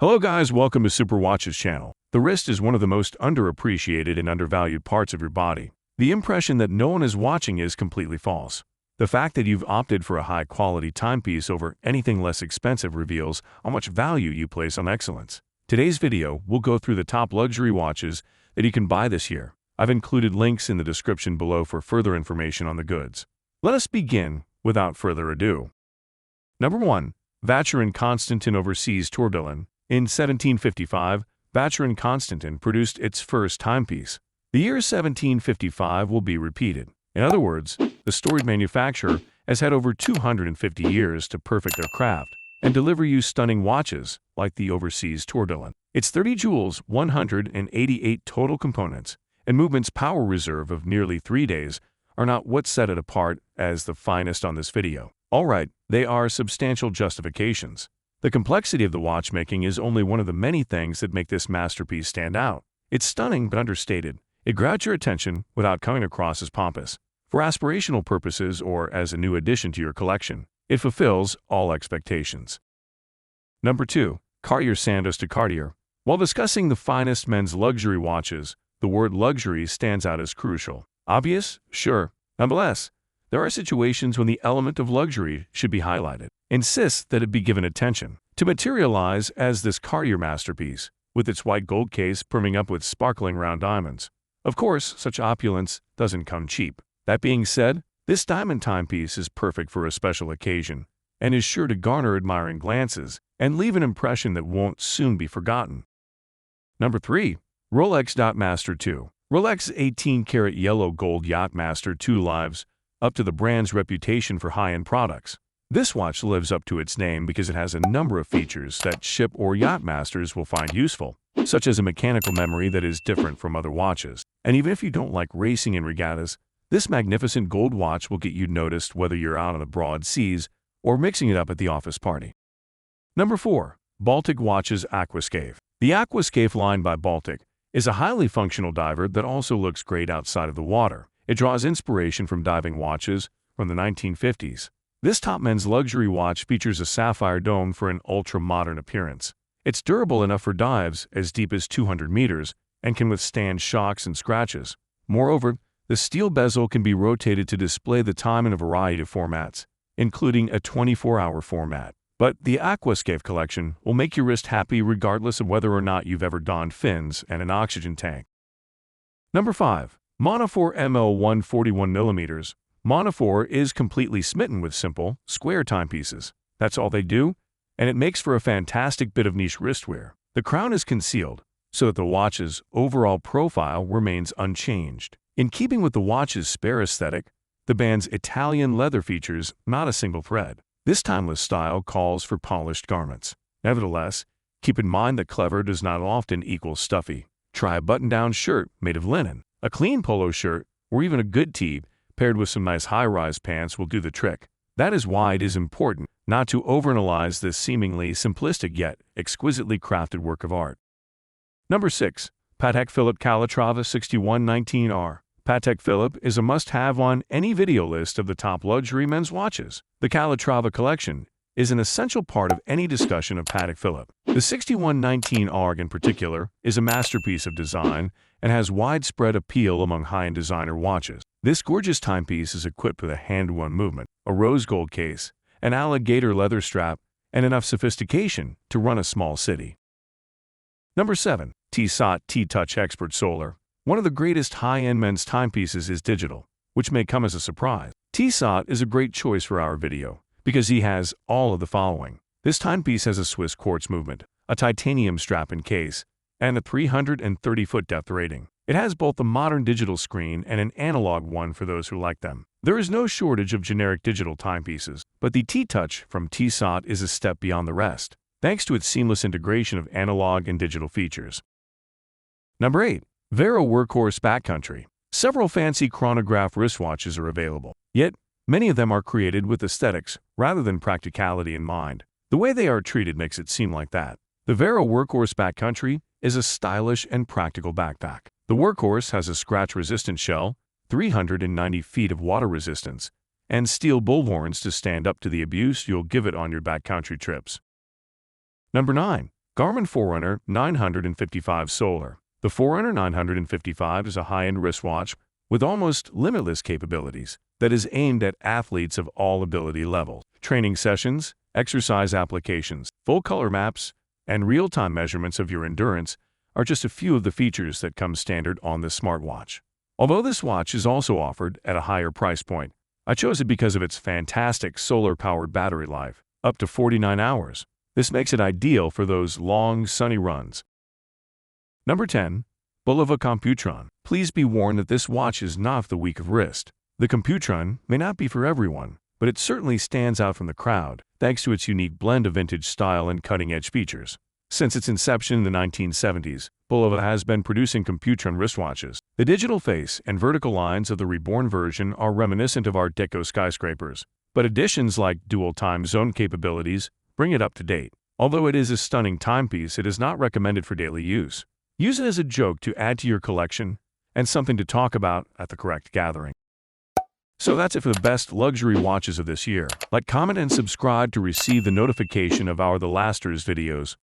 Hello guys, welcome to Super Watches channel. The wrist is one of the most underappreciated and undervalued parts of your body. The impression that no one is watching is completely false. The fact that you've opted for a high-quality timepiece over anything less expensive reveals how much value you place on excellence. Today's video will go through the top luxury watches that you can buy this year. I've included links in the description below for further information on the goods. Let us begin without further ado. Number 1. VACHERON Constantin Overseas Tourbillon. In 1755, VACHERON Constantin produced its first timepiece. The year 1755 will be repeated. In other words, the storied manufacturer has had over 250 years to perfect their craft and deliver you stunning watches like the Overseas Tourbillon. Its 30 jewels, 188 total components, and movement's power reserve of nearly 3 days are not what set it apart as the finest on this video. Alright, they are substantial justifications. The complexity of the watchmaking is only one of the many things that make this masterpiece stand out. It's stunning but understated. It grabs your attention without coming across as pompous. For aspirational purposes or as a new addition to your collection, it fulfills all expectations. Number 2. Cartier Santos de Cartier. While discussing the finest men's luxury watches, the word luxury stands out as crucial. Obvious? Sure. Nonetheless, there are situations when the element of luxury should be highlighted. Insist that it be given attention. To materialize as this Cartier masterpiece, with its white gold case brimming up with sparkling round diamonds. Of course, such opulence doesn't come cheap. That being said, this diamond timepiece is perfect for a special occasion and is sure to garner admiring glances and leave an impression that won't soon be forgotten. Number 3. ROLEX YACHT-MASTER 2. Rolex 18-karat yellow gold YACHT-MASTER 2 lives up to the brand's reputation for high-end products. This watch lives up to its name because it has a number of features that ship or yacht masters will find useful, such as a mechanical memory that is different from other watches. And even if you don't like racing and regattas, this magnificent gold watch will get you noticed whether you're out on the broad seas or mixing it up at the office party. Number 4. Baltic Watches Aquascaphe. The Aquascaphe line by Baltic is a highly functional diver that also looks great outside of the water. It draws inspiration from diving watches from the 1950s. This top men's luxury watch features a sapphire dome for an ultra-modern appearance. It's durable enough for dives as deep as 200 meters and can withstand shocks and scratches. Moreover, the steel bezel can be rotated to display the time in a variety of formats, including a 24-hour format. But the Aquascaphe collection will make your wrist happy regardless of whether or not you've ever donned fins and an oxygen tank. Number 5. MONOFORE ML1 41mm. MONOFORE is completely smitten with simple, square timepieces. That's all they do, and it makes for a fantastic bit of niche wristwear. The crown is concealed, so that the watch's overall profile remains unchanged. In keeping with the watch's spare aesthetic, the band's Italian leather features not a single thread. This timeless style calls for polished garments. Nevertheless, keep in mind that clever does not often equal stuffy. Try a button-down shirt made of linen. A clean polo shirt, or even a good tee, paired with some nice high-rise pants will do the trick. That is why it is important not to overanalyze this seemingly simplistic yet exquisitely crafted work of art. Number 6. PATEK Philippe CALATRAVA 6119R. PATEK Philippe is a must-have on any video list of the top luxury men's watches. The CALATRAVA collection is an essential part of any discussion of PATEK Philippe. The 6119R in particular is a masterpiece of design and has widespread appeal among high-end designer watches. This gorgeous timepiece is equipped with a hand-wound movement, a rose gold case, an alligator leather strap, and enough sophistication to run a small city. Number 7. TISSOT T-Touch Expert Solar. One of the greatest high-end men's timepieces is digital, which may come as a surprise. TISSOT is a great choice for our video because he has all of the following. This timepiece has a Swiss quartz movement, a titanium strap and case, and a 330-foot depth rating. It has both a modern digital screen and an analog one for those who like them. There is no shortage of generic digital timepieces, but the T-Touch from TISSOT is a step beyond the rest, thanks to its seamless integration of analog and digital features. Number 8. VERO WORKHORSE BACKCOUNTRY. Several fancy chronograph wristwatches are available, yet many of them are created with aesthetics rather than practicality in mind. The way they are treated makes it seem like that. The VERO WORKHORSE BACKCOUNTRY is a stylish and practical backpack. The Workhorse has a scratch-resistant shell, 390 feet of water resistance, and steel bullhorns to stand up to the abuse you'll give it on your backcountry trips. Number 9. Garmin Forerunner 955 Solar. The Forerunner 955 is a high-end wristwatch with almost limitless capabilities that is aimed at athletes of all ability levels. Training sessions, exercise applications, full color maps, and real-time measurements of your endurance are just a few of the features that come standard on this smartwatch. Although this watch is also offered at a higher price point, I chose it because of its fantastic solar-powered battery life, up to 49 hours. This makes it ideal for those long, sunny runs. Number 10. BULOVA COMPUTRON. Please be warned that this watch is not for the weak of wrist. The COMPUTRON may not be for everyone, but it certainly stands out from the crowd thanks to its unique blend of vintage style and cutting-edge features. Since its inception in the 1970s, BULOVA has been producing COMPUTRON wristwatches. The digital face and vertical lines of the reborn version are reminiscent of Art Deco skyscrapers, but additions like dual time zone capabilities bring it up to date. Although it is a stunning timepiece, it is not recommended for daily use. Use it as a joke to add to your collection and something to talk about at the correct gathering. So that's it for the best luxury watches of this year. Like, comment, and subscribe to receive the notification of our The Lasters videos.